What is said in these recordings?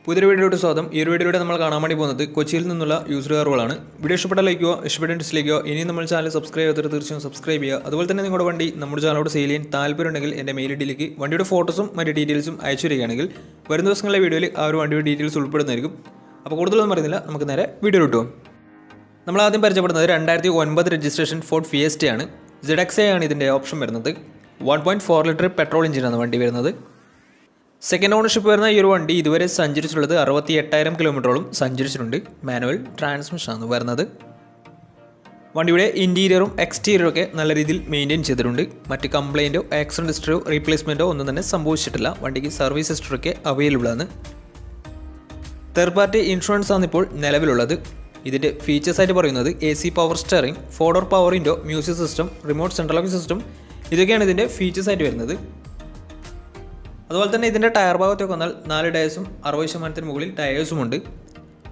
പുതിയൊരു വീഡിയോയുടെ സ്വാഗതം. ഈ ഒരു വീഡിയോയുടെ നമ്മൾ കാണാൻ വേണ്ടി പോകുന്നത് കൊച്ചിയിൽ നിന്നുള്ള യൂസർ കാറുകളാണ്. വീഡിയോ ഇഷ്ടപ്പെട്ട ലൈക്കോ ഇഷ്ടപ്പെട്ട ഡിസ്ലൈക്കോ ഇനി നമ്മൾ ചാനൽ സബ്സ്ക്രൈബ് ചെയ്തിട്ട് തീർച്ചയായും സബ്സ്ക്രൈബ് ചെയ്യുക. അതുപോലെ തന്നെ നിങ്ങളുടെ വണ്ടി നമ്മുടെ ചാനലോട് സെയിൽ ചെയ്യാൻ താല്പര്യമുണ്ടെങ്കിൽ എൻ്റെ മെയിൽ ഐഡിയിലേക്ക് വണ്ടിയുടെ ഫോട്ടോസും മറ്റ് ഡീറ്റെയിൽസും അയച്ചു വരികയാണെങ്കിൽ വരുന്ന ദിവസങ്ങളിലെ വീഡിയോയിൽ ആ ഒരു വണ്ടിയുടെ ഡീറ്റെയിൽസ് ഉൾപ്പെടുന്നതായിരിക്കും. അപ്പോൾ കൂടുതലൊന്നും പറയുന്നില്ല, നമുക്ക് നേരെ വീഡിയോ കിട്ടും. നമ്മൾ ആദ്യം പരിചയപ്പെടുന്നത് 2009 രജിസ്ട്രേഷൻ ഫോർഡ് ഫിയസ്റ്റയാണ്. ZXA ആണ് ഇതിൻ്റെ ഓപ്ഷൻ വരുന്നത്. 1.4 ലിറ്റർ പെട്രോൾ എഞ്ചിനാണ് വണ്ടി വരുന്നത്. സെക്കൻഡ് ഓണർഷിപ്പ് വരുന്ന ഈ ഒരു വണ്ടി ഇതുവരെ സഞ്ചരിച്ചിട്ടുള്ളത് 68,000 കിലോമീറ്ററോളം സഞ്ചരിച്ചിട്ടുണ്ട്. മാനുവൽ ട്രാൻസ്മിഷനാണ് വരുന്നത്. വണ്ടിയുടെ ഇൻറ്റീരിയറും എക്സ്റ്റീരിയറും ഒക്കെ നല്ല രീതിയിൽ മെയിൻറ്റെയിൻ ചെയ്തിട്ടുണ്ട്. മറ്റ് കംപ്ലയിൻറ്റോ ആക്സിഡൻറ്റ് ഹിസ്റ്ററിയോ റീപ്ലേസ്മെൻറ്റോ ഒന്നും തന്നെ സംഭവിച്ചിട്ടില്ല. വണ്ടിക്ക് സർവീസ് ഹിസ്റ്ററൊക്കെ അവൈലബിൾ ആണ്. തേർഡ് പാർട്ടി ഇൻഷുറൻസ് ആണ് ഇപ്പോൾ നിലവിലുള്ളത്. ഇതിൻ്റെ ഫീച്ചേഴ്സായിട്ട് പറയുന്നത് AC power steering, 4 door power window, music system, remote central lock system, ഇതൊക്കെയാണ് ഇതിൻ്റെ ഫീച്ചേഴ്സായിട്ട് വരുന്നത്. അതുപോലെ തന്നെ ഇതിൻ്റെ ടയർ ഭാഗത്തൊക്കെ വന്നാൽ 4 ടയേഴ്സും 60% മുകളിൽ ടയേഴ്സുമുണ്ട്.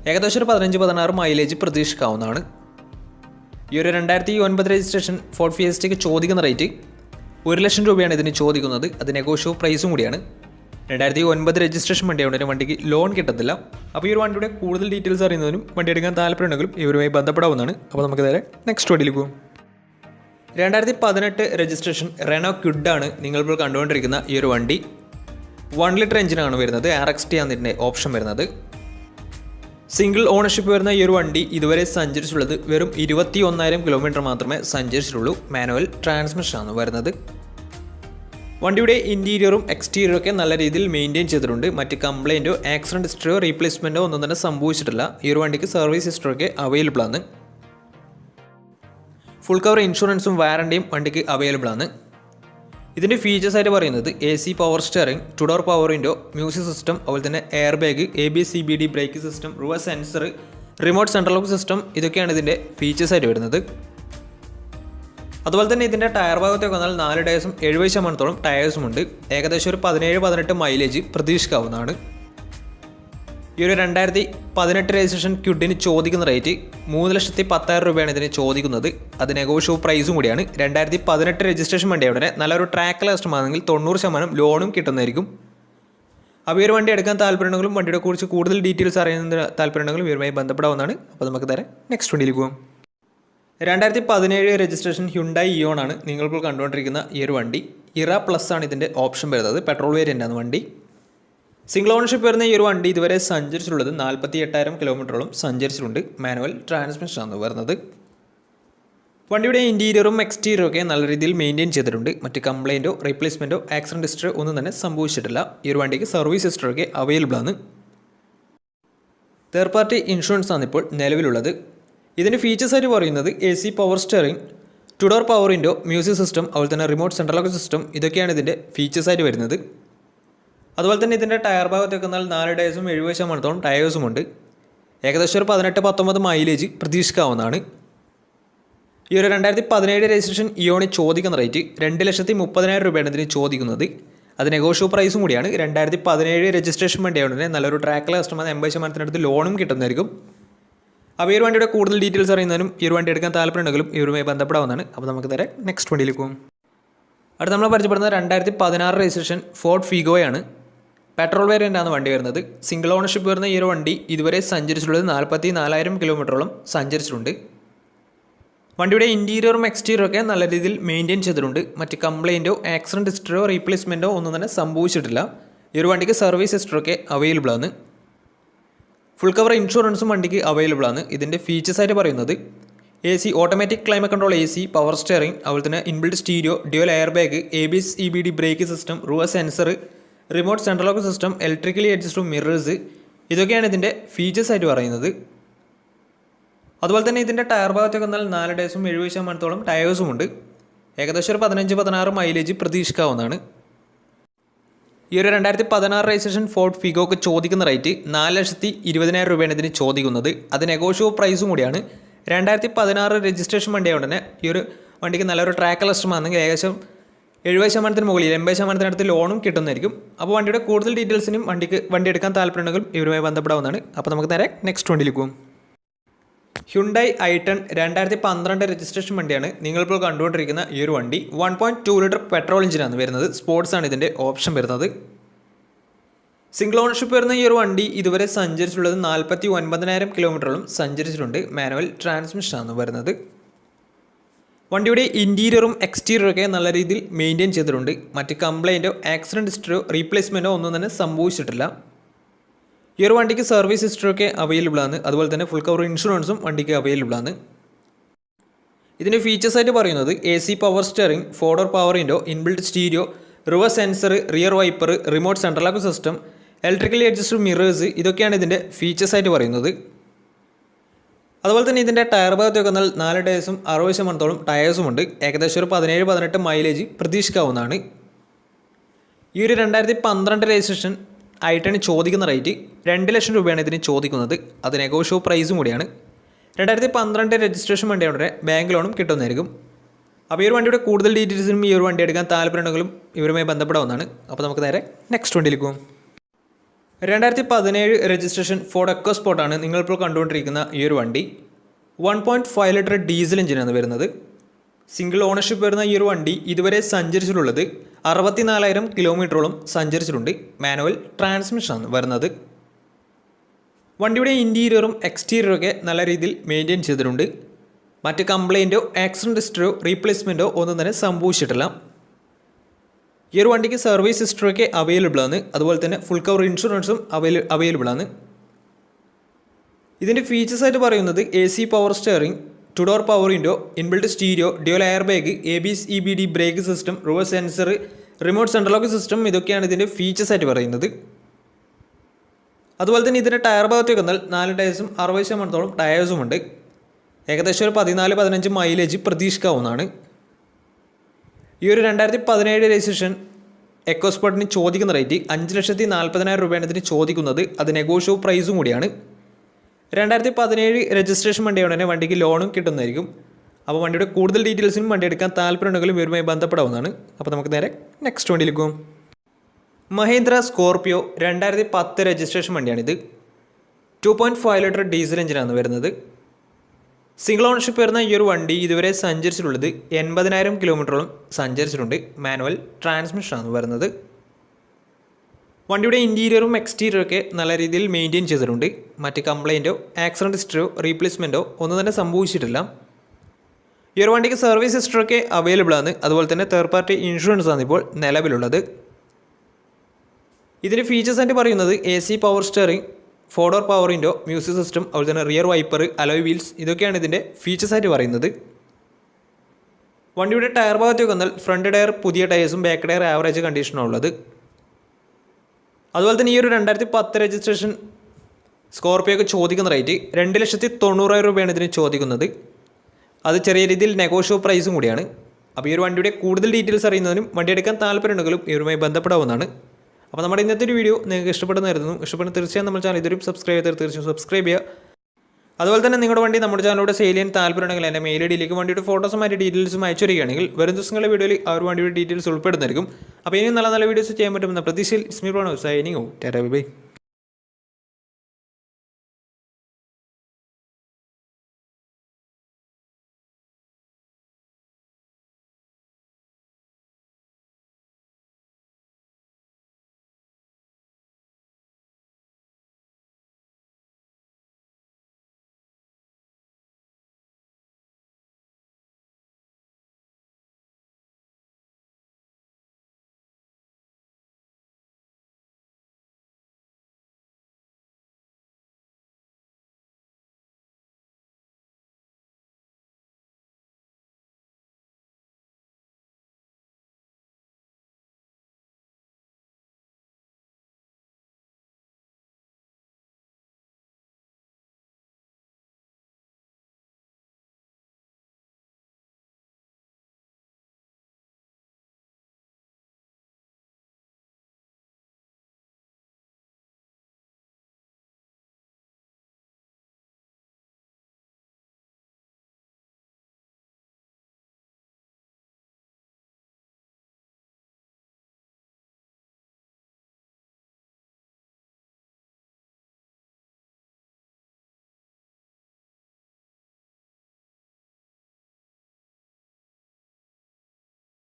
ഏകദേശം ഒരു 15-16 മൈലേജ് പ്രതീക്ഷിക്കാവുന്നതാണ്. ഈ ഒരു 2009 രജിസ്ട്രേഷൻ ഫോർഡ് ഫിയസ്റ്റയ്ക്ക് ചോദിക്കുന്ന റേറ്റ് 1 ലക്ഷം രൂപയാണ് ഇതിന് ചോദിക്കുന്നത്. അത് നെഗോഷ്യബിൾ പ്രൈസും കൂടിയാണ്. 2009 രജിസ്ട്രേഷൻ വണ്ടിയായതുകൊണ്ട് വണ്ടിക്ക് ലോൺ കിട്ടത്തില്ല. അപ്പോൾ ഈ ഒരു വണ്ടിയുടെ കൂടുതൽ ഡീറ്റെയിൽസ് അറിയുന്നതിനും വണ്ടി എടുക്കാൻ താല്പര്യമുണ്ടെങ്കിലും ഇവരുമായി ബന്ധപ്പെടാവുന്നതാണ്. അപ്പോൾ നമുക്ക് നേരെ നെക്സ്റ്റ് വണ്ടിയിലേക്ക് പോകും. 2018 രജിസ്ട്രേഷൻ റെനോ ക്വിഡാണ് നിങ്ങളിപ്പോൾ കണ്ടുകൊണ്ടിരിക്കുന്ന ഈ ഒരു വണ്ടി. 1 ലിറ്റർ എഞ്ചിനാണ് വരുന്നത്. RXT ആണ് ഇതിൻ്റെ ഓപ്ഷൻ വരുന്നത്. സിംഗിൾ ഓണർഷിപ്പ് വരുന്ന ഈ ഒരു വണ്ടി ഇതുവരെ സഞ്ചരിച്ചുള്ളത് വെറും 21,000 കിലോമീറ്റർ മാത്രമേ സഞ്ചരിച്ചിട്ടുള്ളൂ. മാനുവൽ ട്രാൻസ്മിഷനാണ് വരുന്നത്. വണ്ടിയുടെ ഇൻറ്റീരിയറും എക്സ്റ്റീരിയറും ഒക്കെ നല്ല രീതിയിൽ മെയിൻറ്റെയിൻ ചെയ്തിട്ടുണ്ട്. മറ്റ് കംപ്ലയിൻറ്റോ ആക്സിഡൻറ്റ് ഹിസ്റ്ററിയോ റീപ്ലേസ്മെൻറ്റോ ഒന്നും തന്നെ സംഭവിച്ചിട്ടില്ല. ഈ ഒരു വണ്ടിക്ക് സർവീസ് ഹിസ്റ്ററൊക്കെ അവൈലബിൾ ആണ്. ഫുൾ കവർ ഇൻഷുറൻസും വാറണ്ടിയും വണ്ടിക്ക് അവൈലബിൾ ആണ്. ഇതിൻ്റെ ഫീച്ചേഴ്സായിട്ട് പറയുന്നത് AC power steering, 2 door power window, music system, അതുപോലെ തന്നെ air bag, ABS CBD brake system, reverse sensor, remote central lock system, ഇതൊക്കെയാണ് ഇതിൻ്റെ ഫീച്ചേഴ്സായിട്ട് വരുന്നത്. അതുപോലെ തന്നെ ഇതിൻ്റെ ടയർ ഭാഗത്തേക്ക് വന്നാൽ 4 ടയേഴ്സും 70% ടയേഴ്സുമുണ്ട്. ഏകദേശം ഒരു 17-18 മൈലേജ് പ്രതീക്ഷിക്കാവുന്നതാണ്. ഈ ഒരു 2018 രജിസ്ട്രേഷൻ ക്വിഡിന് ചോദിക്കുന്ന റേറ്റ് 3,10,000 രൂപയാണ് ഇതിന് ചോദിക്കുന്നത്. അത് നെഗോഷ്യബിൾ പ്രൈസും കൂടിയാണ്. 2018 രജിസ്ട്രേഷൻ വണ്ടിയുടെ നല്ലൊരു ട്രാക്ക് കസ്റ്റമാണെങ്കിൽ 90% ലോണും കിട്ടുന്നതായിരിക്കും. അപ്പോൾ ഈ ഒരു വണ്ടി എടുക്കാൻ താല്പര്യമുണ്ടെങ്കിലും വണ്ടിയുടെ കുറിച്ച് കൂടുതൽ ഡീറ്റെയിൽസ് അറിയുന്നതിന് താല്പര്യമുണ്ടെങ്കിലും ഇവരുമായി ബന്ധപ്പെടാവുന്നതാണ്. അപ്പോൾ നമുക്ക് നേരെ നെക്സ്റ്റ് വണ്ടിയിലേക്ക് പോകാം. 2017 രജിസ്ട്രേഷൻ ഹ്യുണ്ടായി ഇയോൺ ആണ് നിങ്ങളിപ്പോൾ കണ്ടുകൊണ്ടിരിക്കുന്ന ഈ ഒരു വണ്ടി. ഇറ പ്ലസ് ആണ് ഇതിൻ്റെ ഓപ്ഷൻ വരുന്നത്. പെട്രോൾ വേരിയൻ്റ് ആണ് വണ്ടി. സിംഗിൾ ഓണർഷിപ്പ് വരുന്ന ഈ ഒരു വണ്ടി ഇതുവരെ സഞ്ചരിച്ചിട്ടുള്ളത് 48,000 കിലോമീറ്ററോളം സഞ്ചരിച്ചിട്ടുണ്ട്. മാനുവൽ ട്രാൻസ്മിഷനാണ് വരുന്നത്. വണ്ടിയുടെ ഇൻറ്റീരിയറും എക്സ്റ്റീരിയറും ഒക്കെ നല്ല രീതിയിൽ മെയിൻറ്റെയിൻ ചെയ്തിട്ടുണ്ട്. മറ്റ് കംപ്ലയിൻറ്റോ റീപ്ലേസ്മെൻറ്റോ ആക്സിഡൻറ്റ് ഹിസ്റ്ററി ഒന്നും തന്നെ സംഭവിച്ചിട്ടില്ല. ഈ ഒരു വണ്ടിക്ക് സർവീസ് ഹിസ്റ്ററൊക്കെ അവൈലബിൾ ആണ്. തേർഡ് പാർട്ടി ഇൻഷുറൻസ് ആണ് ഇപ്പോൾ നിലവിലുള്ളത്. ഇതിൻ്റെ ഫീച്ചേഴ്സായിട്ട് പറയുന്നത് AC power steering, 2 door power window, music system, അതുപോലെ തന്നെ റിമോട്ട് സെൻട്രൽ ലോക്ക് സിസ്റ്റം, ഇതൊക്കെയാണ് ഇതിൻ്റെ ഫീച്ചേഴ്സായിട്ട് വരുന്നത്. അതുപോലെ തന്നെ ഇതിൻ്റെ ടയർ ഭാഗത്തേക്ക് വന്നാൽ 4 ടയേഴ്സും 70% ടയേഴ്സുമുണ്ട്. ഏകദേശം ഒരു 18-19 മൈലേജ് പ്രതീക്ഷിക്കാവുന്നതാണ്. ഈ ഒരു 2017 രജിസ്ട്രേഷൻ ഇയോണി ചോദിക്കുന്ന റേറ്റ് 2,30,000 രൂപയാണ് ഇതിന് ചോദിക്കുന്നത്. അത് നെഗോഷ്യബിൾ പ്രൈസും കൂടിയാണ്. 2017 രജിസ്ട്രേഷൻ വണ്ടിയായതുകൊണ്ട് തന്നെ നല്ലൊരു ട്രാക്കിലെ കസ്റ്റമർ 80% ലോണും കിട്ടുന്നതായിരിക്കും. അപ്പോൾ ഈ ഒരു വണ്ടിയുടെ കൂടുതൽ ഡീറ്റെയിൽസ് അറിയുന്നതിനും ഈ ഒരു വണ്ടി എടുക്കാൻ താല്പര്യമുണ്ടെങ്കിലും ഇവരുമായി ബന്ധപ്പെടാവുന്നതാണ്. അപ്പോൾ നമുക്ക് നേരെ നെക്സ്റ്റ് വണ്ടിയിലേക്ക് പോകും. അടുത്ത് നമ്മൾ പരിചയപ്പെടുന്നത് 2016 രജിസ്ട്രേഷൻ ഫോർഡ് ഫിഗോയാണ്. പെട്രോൾ വേരിയൻ്റാണ് വണ്ടി വരുന്നത്. സിംഗിൾ ഓണർഷിപ്പ് വരുന്ന ഈ ഒരു വണ്ടി ഇതുവരെ സഞ്ചരിച്ചിട്ടുള്ളത് 44,000 കിലോമീറ്ററോളം സഞ്ചരിച്ചിട്ടുണ്ട്. വണ്ടിയുടെ ഇൻറ്റീരിയറും എക്സ്റ്റീരിയറും ഒക്കെ നല്ല രീതിയിൽ മെയിൻറ്റെയിൻ ചെയ്തിട്ടുണ്ട്. മറ്റ് കംപ്ലയിൻറ്റോ ആക്സിഡൻറ്റ് ഹിസ്റ്ററിയോ റീപ്ലേസ്മെൻറ്റോ ഒന്നും തന്നെ സംഭവിച്ചിട്ടില്ല. ഈ ഒരു വണ്ടിക്ക് സർവീസ് ഹിസ്റ്ററൊക്കെ അവൈലബിൾ ആണ്. ഫുൾ കവർ ഇൻഷുറൻസും വണ്ടിക്ക് അവൈലബിൾ ആണ്. ഇതിൻ്റെ ഫീച്ചേഴ്സായിട്ട് പറയുന്നത് AC automatic climate control, AC power steering, അതുപോലെ തന്നെ inbuilt stereo, dual air bag, ABS CBD brake system, reverse sensor, remote central lock system, electrically adjustable mirrors, ഇതൊക്കെയാണ് ഇതിൻ്റെ ഫീച്ചേഴ്സായിട്ട് പറയുന്നത്. അതുപോലെ തന്നെ ഇതിൻ്റെ ടയർ ഭാഗത്തേക്ക് വന്നാൽ 4 ടയേഴ്സും 70% ടയേഴ്സുമുണ്ട്. ഏകദേശം ഒരു 15-16 മൈലേജ് പ്രതീക്ഷിക്കാവുന്നതാണ്. ഈ ഒരു 2016 രജിസ്ട്രേഷൻ ഫോർഡ് ഫിഗോക്ക് ചോദിക്കുന്ന റേറ്റ് 4,20,000 രൂപയാണ് ഇതിന് ചോദിക്കുന്നത്. അത് നെഗോഷ്യബിൾ പ്രൈസും കൂടിയാണ്. 2016 രജിസ്ട്രേഷൻ വണ്ടിയായതുകൊണ്ട് തന്നെ ഈ ഒരു വണ്ടിക്ക് നല്ലൊരു ട്രാക്ക് കസ്റ്റമാണെങ്കിൽ ഏകദേശം 70% മുകളിൽ 80% ലോണും കിട്ടുന്നതായിരിക്കും. അപ്പോൾ വണ്ടിയുടെ കൂടുതൽ ഡീറ്റെയിൽസിനും വണ്ടി എടുക്കാൻ താല്പര്യമുണ്ടെങ്കിലും ഇവരുമായി ബന്ധപ്പെടാവുന്നതാണ്. അപ്പോൾ നമുക്ക് നേരെ നെക്സ്റ്റ് വണ്ടിയിലേക്ക് പോകും. ഹ്യുണ്ടായി i10 2012 രജിസ്ട്രേഷൻ വണ്ടിയാണ് നിങ്ങളിപ്പോൾ കണ്ടുകൊണ്ടിരിക്കുന്ന ഈ ഒരു വണ്ടി. 1.2 ലിറ്റർ പെട്രോൾ എഞ്ചിനാണ് വരുന്നത്. സ്പോർട്സ് ആണ് ഇതിൻ്റെ ഓപ്ഷൻ വരുന്നത്. സിംഗിൾ ഓണർഷിപ്പ് വരുന്ന ഈ ഒരു വണ്ടി ഇതുവരെ സഞ്ചരിച്ചിട്ടുള്ളത് 49,000 കിലോമീറ്ററോളം സഞ്ചരിച്ചിട്ടുണ്ട്. മാനുവൽ ട്രാൻസ്മിഷനാണ് വരുന്നത്. വണ്ടിയുടെ ഇൻറ്റീരിയറും എക്സ്റ്റീരിയറും ഒക്കെ നല്ല രീതിയിൽ മെയിൻറ്റെയിൻ ചെയ്തിട്ടുണ്ട്. മറ്റ് കംപ്ലൈൻറ്റോ ആക്സിഡൻറ്റ് ഹിസ്റ്ററിയോ റീപ്ലേസ്മെൻറ്റോ ഒന്നും തന്നെ സംഭവിച്ചിട്ടില്ല. ഈ ഒരു വണ്ടിക്ക് സർവീസ് ഹിസ്റ്ററിയൊക്കെ അവൈലബിൾ ആണ്. അതുപോലെ തന്നെ ഫുൾ കവർ ഇൻഷുറൻസും വണ്ടിക്ക് അവൈലബിൾ ആണ്. ഇതിൻ്റെ ഫീച്ചേഴ്സായിട്ട് പറയുന്നത് AC power steering, 4 door power window, inbuilt stereo, reverse sensor, rear wiper, remote central lock system, electrically adjusted mirrors, ഇതൊക്കെയാണ് ഇതിൻ്റെ ഫീച്ചേഴ്സായിട്ട് പറയുന്നത്. അതുപോലെ തന്നെ ഇതിൻ്റെ ടയർ ഭാഗത്തൊക്കെ വന്നാൽ 4 ടയേഴ്സും 60% ടയേഴ്സും ഉണ്ട്. ഏകദേശം ഒരു 17-18 മൈലേജ് പ്രതീക്ഷിക്കാവുന്നതാണ്. ഈ ഒരു 2012 രജിസ്ട്രേഷൻ i10 ചോദിക്കുന്ന റേറ്റ് 2 ലക്ഷം രൂപയാണ് ഇതിന് ചോദിക്കുന്നത്. അത് നെഗോഷ്യബിൾ പ്രൈസും കൂടിയാണ്. 2012 രജിസ്ട്രേഷൻ വണ്ടിയുടെ ബാങ്ക് ലോണും കിട്ടുന്നതായിരിക്കും. അപ്പോൾ ഈ ഒരു വണ്ടിയുടെ കൂടുതൽ ഡീറ്റെയിൽസിനും ഈ ഒരു വണ്ടി എടുക്കാൻ താല്പര്യമുണ്ടെങ്കിലും ഇവരുമായി ബന്ധപ്പെടാവുന്നതാണ്. അപ്പോൾ നമുക്ക് നേരെ നെക്സ്റ്റ് വണ്ടിയിലേക്ക് പോകും. 2017 രജിസ്ട്രേഷൻ ഫോർഡ് എക്കോസ്പോർട്ടാണ് നിങ്ങളിപ്പോൾ കണ്ടുകൊണ്ടിരിക്കുന്ന ഈ ഒരു വണ്ടി. 1.5 ലിറ്റർ ഡീസൽ എഞ്ചിനാണ് വരുന്നത്. സിംഗിൾ ഓണർഷിപ്പ് വരുന്ന ഈ ഒരു വണ്ടി ഇതുവരെ സഞ്ചരിച്ചിട്ടുള്ളത് 64,000 കിലോമീറ്ററോളം സഞ്ചരിച്ചിട്ടുണ്ട്. മാനുവൽ ട്രാൻസ്മിഷനാണ് വരുന്നത്. വണ്ടിയുടെ ഇൻറ്റീരിയറും എക്സ്റ്റീരിയറും ഒക്കെ നല്ല രീതിയിൽ മെയിൻറ്റെയിൻ ചെയ്തിട്ടുണ്ട്. മറ്റ് കംപ്ലൈൻറ്റോ ആക്സിഡൻറ്റ് ഹിസ്റ്ററിയോ റീപ്ലേസ്മെൻറ്റോ ഒന്നും തന്നെ സംഭവിച്ചിട്ടില്ല. ഈ ഒരു വണ്ടിക്ക് സർവീസ് ഹിസ്റ്ററിയൊക്കെ അവൈലബിൾ ആണ്. അതുപോലെ തന്നെ ഫുൾ കവർ ഇൻഷുറൻസും അവൈലബിൾ ആണ്. ഇതിൻ്റെ ഫീച്ചേഴ്സായിട്ട് പറയുന്നത് AC power steering, 2 door power window, inbuilt stereo, dual air bag, ABS EBD brake system, reverse sensor, remote central lock system, ഇതൊക്കെയാണ് ഇതിൻ്റെ ഫീച്ചേഴ്സായിട്ട് പറയുന്നത്. അതുപോലെ തന്നെ ഇതിൻ്റെ ടയർ ഭാഗത്തേക്ക് വന്നാൽ 4 ടയേഴ്സും 60% ടയേഴ്സും ഉണ്ട്. ഏകദേശം ഒരു 14-15 മൈലേജ് പ്രതീക്ഷിക്കാവുന്നതാണ്. ഈ ഒരു 2017 രജിസ്ട്രേഷൻ എക്കോസ്പോർട്ടിന് ചോദിക്കുന്ന റേറ്റ് 5,40,000 രൂപയാണ് ഇതിന് ചോദിക്കുന്നത്. അത് നെഗോഷ്യബിൾ പ്രൈസും കൂടിയാണ്. 2017 രജിസ്ട്രേഷൻ വണ്ടിയോടെ തന്നെ വണ്ടിക്ക് ലോണും കിട്ടുന്നതായിരിക്കും. അപ്പോൾ വണ്ടിയുടെ കൂടുതൽ ഡീറ്റെയിൽസിനും വണ്ടി എടുക്കാൻ താല്പര്യമുണ്ടെങ്കിലും ഇവരുമായി ബന്ധപ്പെടാവുന്നതാണ്. അപ്പോൾ നമുക്ക് നേരെ നെക്സ്റ്റ് വണ്ടിയിലേക്ക് പോകും. മഹീന്ദ്ര സ്കോർപിയോ 2010 രജിസ്ട്രേഷൻ വണ്ടിയാണിത്. 2.5 ലിറ്റർ ഡീസൽ എഞ്ചിനാണ് വരുന്നത്. സിംഗിൾ ഓണർഷിപ്പ് വരുന്ന ഈ ഒരു വണ്ടി ഇതുവരെ സഞ്ചരിച്ചിട്ടുള്ളത് 80,000 കിലോമീറ്ററോളം സഞ്ചരിച്ചിട്ടുണ്ട്. മാനുവൽ ട്രാൻസ്മിഷനാണ് വരുന്നത്. വണ്ടിയുടെ ഇൻറ്റീരിയറും എക്സ്റ്റീരിയറും ഒക്കെ നല്ല രീതിയിൽ മെയിൻറ്റെയിൻ ചെയ്തിട്ടുണ്ട്. മറ്റ് കംപ്ലൈൻറ്റോ ആക്സിഡൻറ്റ് ഹിസ്റ്ററിയോ റീപ്ലേസ്മെൻറ്റോ ഒന്നും തന്നെ സംഭവിച്ചിട്ടില്ല. ഈ ഒരു വണ്ടിക്ക് സർവീസ് ഹിസ്റ്ററൊക്കെ അവൈലബിൾ ആണ്. അതുപോലെ തന്നെ തേർഡ് പാർട്ടി ഇൻഷുറൻസ് ആണ് ഇപ്പോൾ നിലവിലുള്ളത്. ഇതിൻ്റെ ഫീച്ചേഴ്സായിട്ട് പറയുന്നത് AC power steering, 4 door power window, music system, അതുപോലെ തന്നെ റിയർ വൈപ്പർ, അലോയ് വീൽസ്, ഇതൊക്കെയാണ് ഇതിൻ്റെ ഫീച്ചേഴ്സായിട്ട് പറയുന്നത്. വണ്ടിയുടെ ടയർ ഭാഗത്തേക്ക് വന്നാൽ ഫ്രണ്ട് ടയർ പുതിയ ടയേഴ്സും ബാക്ക് ടയർ ആവറേജ് കണ്ടീഷനും ഉള്ളത്. അതുപോലെ തന്നെ ഈ ഒരു 2010 രജിസ്ട്രേഷൻ സ്കോർപിയോക്ക് ചോദിക്കുന്ന റേറ്റ് 2,90,000 രൂപയാണ് ഇതിന് ചോദിക്കുന്നത്. അത് ചെറിയ രീതിയിൽ നെഗോഷ്യബിൾ പ്രൈസും കൂടിയാണ്. അപ്പോൾ ഈ ഒരു വണ്ടിയുടെ കൂടുതൽ ഡീറ്റെയിൽസ് അറിയുന്നതിനും വണ്ടി എടുക്കാൻ താല്പര്യമുണ്ടെങ്കിലും ഇവരുമായി ബന്ധപ്പെടാവുന്നതാണ്. അപ്പോൾ നമ്മുടെ ഇന്നത്തെ ഒരു വീഡിയോ നിങ്ങൾക്ക് ഇഷ്ടപ്പെടുന്നതായിരുന്നു. ഇഷ്ടപ്പെടുന്ന തീർച്ചയായും നമ്മുടെ ചാനൽ ഇതുവരെയും സബ്സ്ക്രൈബ് ചെയ്താൽ തീർച്ചയായും സബ്സ്ക്രൈബ് ചെയ്യുക. അതുപോലെ തന്നെ നിങ്ങളുടെ വണ്ടി നമ്മുടെ ചാനലിലൂടെ സെയിൽ ചെയ്യാൻ താല്പര്യമുണ്ടെങ്കിൽ എൻ്റെ മെയിൽ ഐഡിയിലേക്ക് വണ്ടിയുടെ ഫോട്ടോസും മറ്റ് ഡീറ്റെയിൽസും അയച്ചു വരികയാണെങ്കിൽ വരും ദിവസങ്ങളുടെ വീഡിയോയിൽ ആ ഒരു വണ്ടിയുടെ ഡീറ്റെയിൽസ് ഉൾപ്പെടുന്നതായിരിക്കും. അപ്പോൾ ഇനിയും നല്ല നല്ല വീഡിയോസ് ചെയ്യാൻ പറ്റുമെന്ന പ്രതീക്ഷയിൽ സ്മീർ സൈനിങ് ടാറ്റാ ബൈ.